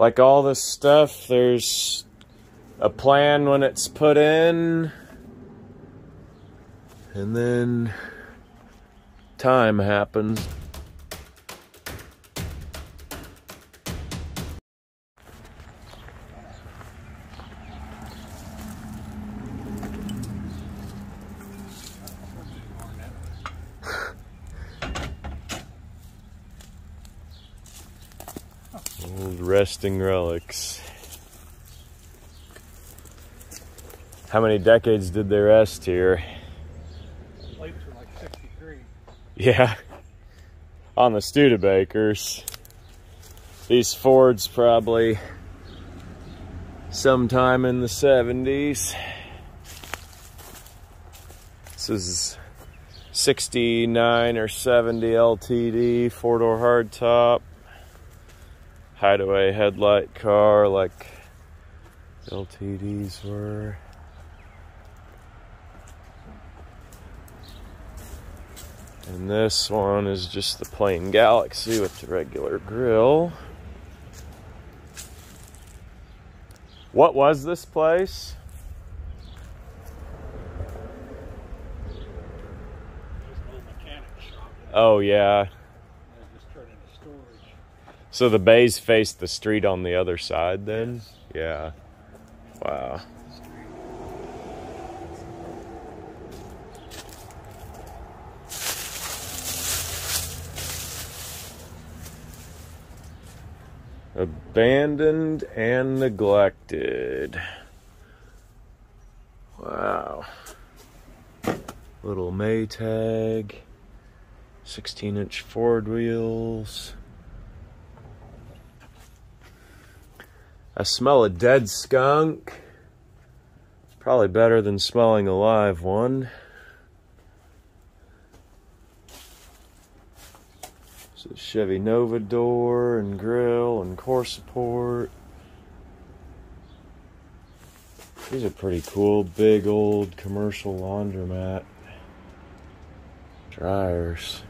Like all this stuff, there's a plan when it's put in, and then time happens. Old Resting Relics. How many decades did they rest here? Plates were like 63. Yeah. On the Studebakers. These Fords probably sometime in the 70s. This is 69 or 70 LTD, 4-door hardtop. Hideaway headlight car like LTDs were. And this one is just the plain Galaxy with the regular grille. What was this place? It was an old mechanic shop. Oh yeah. It just turned into storage. So the bays faced the street on the other side then? Yeah. Wow. Abandoned and neglected. Wow. Little Maytag. 16-inch Ford wheels. I smell a dead skunk. Probably better than smelling a live one. It's a Chevy Nova door and grill and core support. These are pretty cool. Big old commercial laundromat. Dryers.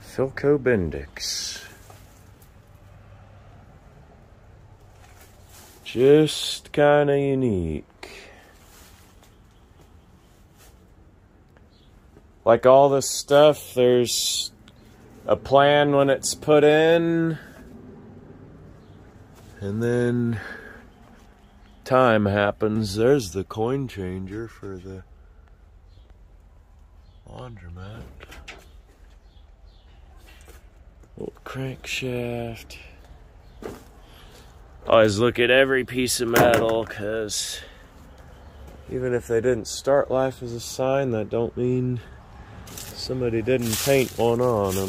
Philco Bendix. Just kind of unique. Like all this stuff, there's a plan when it's put in, and then time happens. There's the coin changer for the laundromat. Old crankshaft. Always look at every piece of metal, because even if they didn't start life as a sign, that don't mean somebody didn't paint one on them.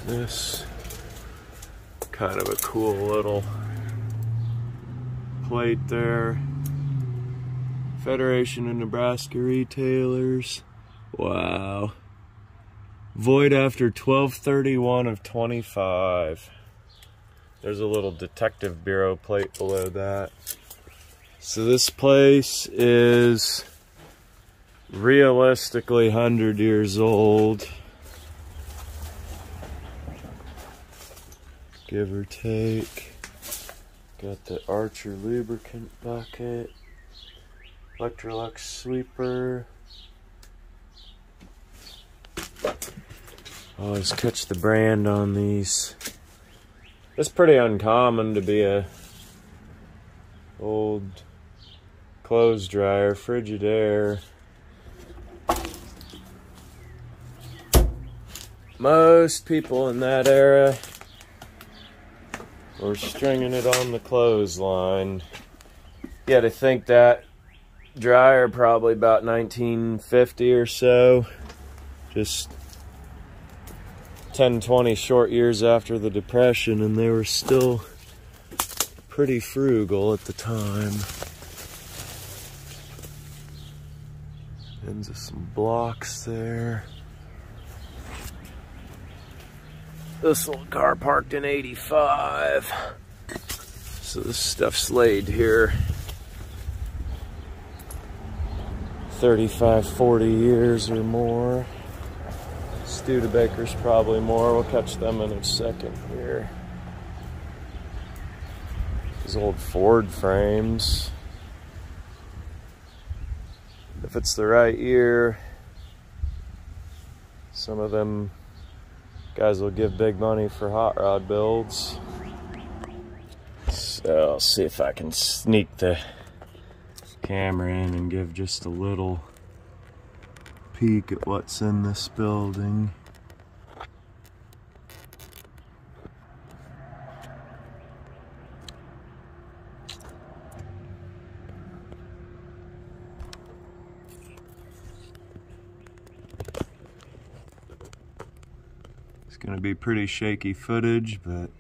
This kind of a cool little plate there. Federation of Nebraska Retailers. Wow. Void after 12/31 of 25. There's a little Detective Bureau plate below that. So this place is realistically 100 years old. Give or take. Got the Archer lubricant bucket. Electrolux sweeper. Always catch the brand on these. It's pretty uncommon to be a old clothes dryer, Frigidaire. Most people in that era were stringing it on the clothesline. You had to think that dryer probably about 1950 or so. Just 10, 20 short years after the Depression, and they were still pretty frugal at the time. Ends of some blocks there. This little car parked in 85. So this stuff's laid here 35, 40 years or more. Studebakers probably more. We'll catch them in a second here. These old Ford frames. If it's the right year, some of them guys will give big money for hot rod builds. So I'll see if I can sneak the camera in and give just a little peek at what's in this building. It's going to be pretty shaky footage, but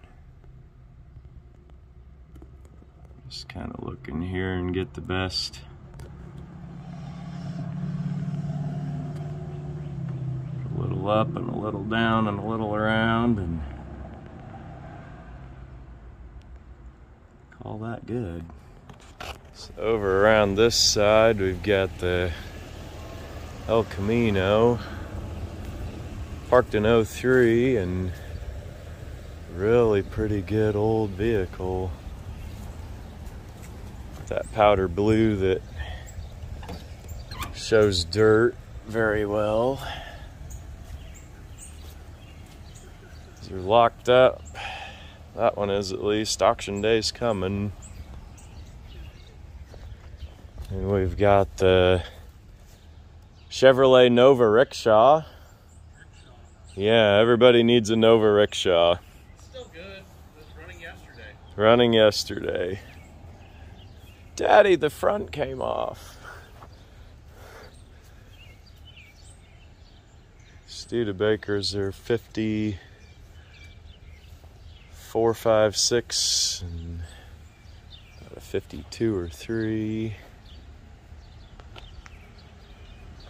just kind of look in here and get the best. A little up and a little down and a little around, and call that good. So over around this side we've got the El Camino, parked in 03, and really pretty good old vehicle. That powder blue that shows dirt very well. These are locked up. That one is, at least. Auction day's coming. And we've got the Chevrolet Nova rickshaw. Yeah, everybody needs a Nova rickshaw. It's still good. It was running yesterday. Running yesterday. Daddy, the front came off. Studebakers are 54, 5, 6, and a 52 or 3.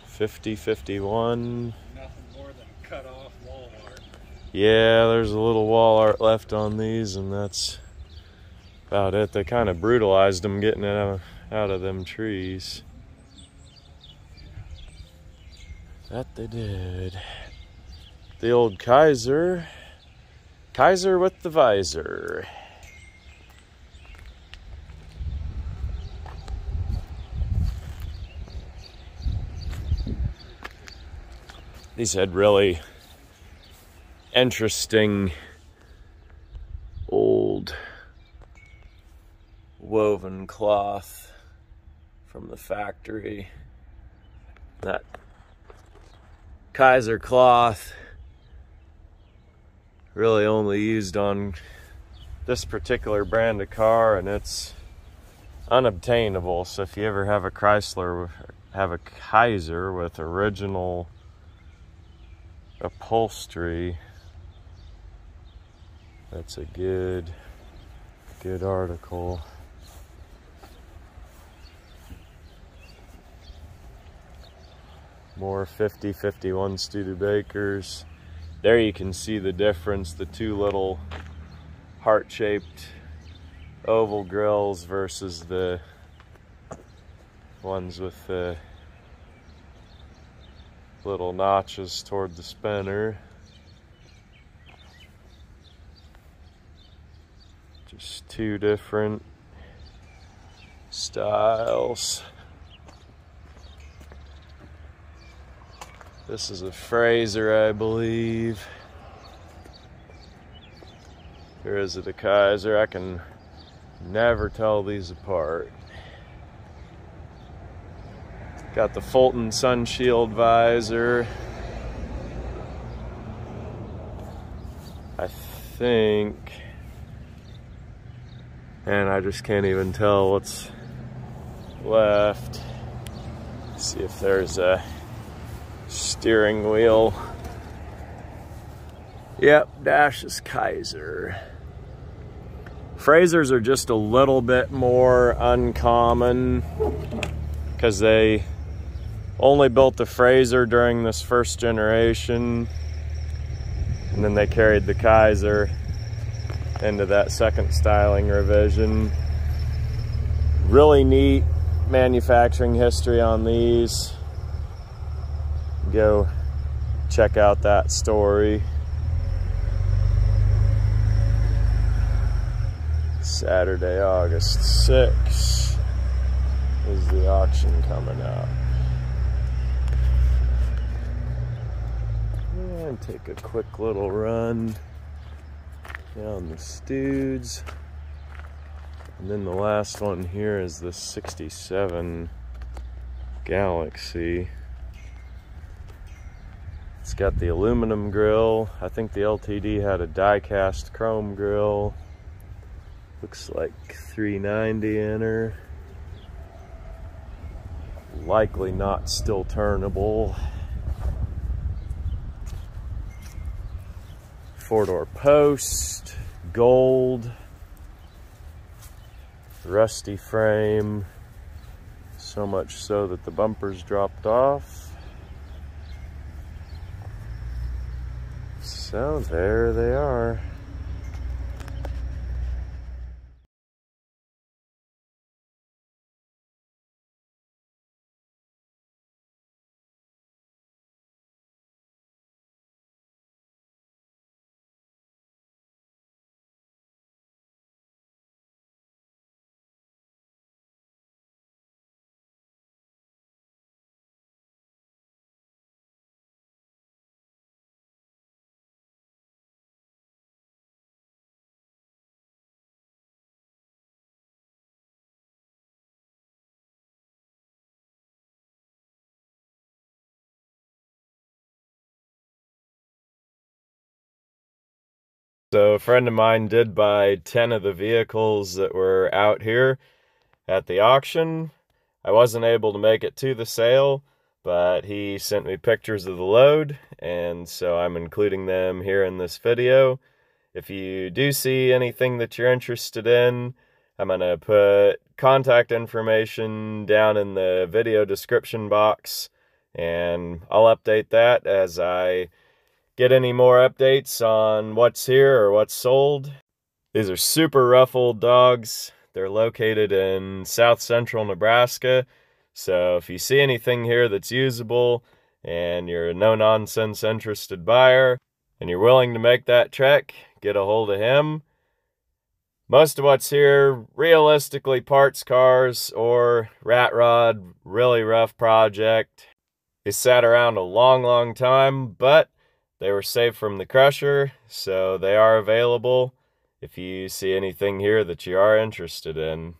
50, 51. Nothing more than cut off wall art. Yeah, there's a little wall art left on these, and that's about it. They kind of brutalized them getting it out of them trees. That they did. The old Kaiser. Kaiser with the visor. These had really interesting old woven cloth from the factory. That Kaiser cloth really only used on this particular brand of car, and it's unobtainable. So if you ever have a Chrysler, have a Kaiser with original upholstery, that's a good article. More 50, 51 Studebakers. There you can see the difference, the two little heart-shaped oval grills versus the ones with the little notches toward the spinner. Just two different styles. This is a Fraser, I believe. Or is it a Kaiser? I can never tell these apart. Got the Fulton Sunshield visor. I think. And I just can't even tell what's left. Let's see if there's a steering wheel. Yep, dash is Kaiser. Frasers are just a little bit more uncommon because they only built the Fraser during this first generation, and then they carried the Kaiser into that second styling revision. Really neat manufacturing history on these. Go check out that story. Saturday, August 6th is the auction coming up. And take a quick little run down the Studes. And then the last one here is the 67 Galaxy. It's got the aluminum grill. I think the LTD had a die-cast chrome grill. Looks like 390 in her. Likely not still turnable. Four-door post, gold, rusty frame, so much so that the bumpers dropped off. So there they are. So a friend of mine did buy 10 of the vehicles that were out here at the auction. I wasn't able to make it to the sale, but he sent me pictures of the load, and so I'm including them here in this video. If you do see anything that you're interested in, I'm going to put contact information down in the video description box, and I'll update that as I get any more updates on what's here or what's sold. These are super rough old dogs. They're located in south central Nebraska, so if you see anything here that's usable and you're a no-nonsense interested buyer and you're willing to make that trek, get a hold of him. Most of what's here, realistically parts cars or rat rod, really rough project. They sat around a long time, but they were saved from the crusher, so they are available if you see anything here that you are interested in.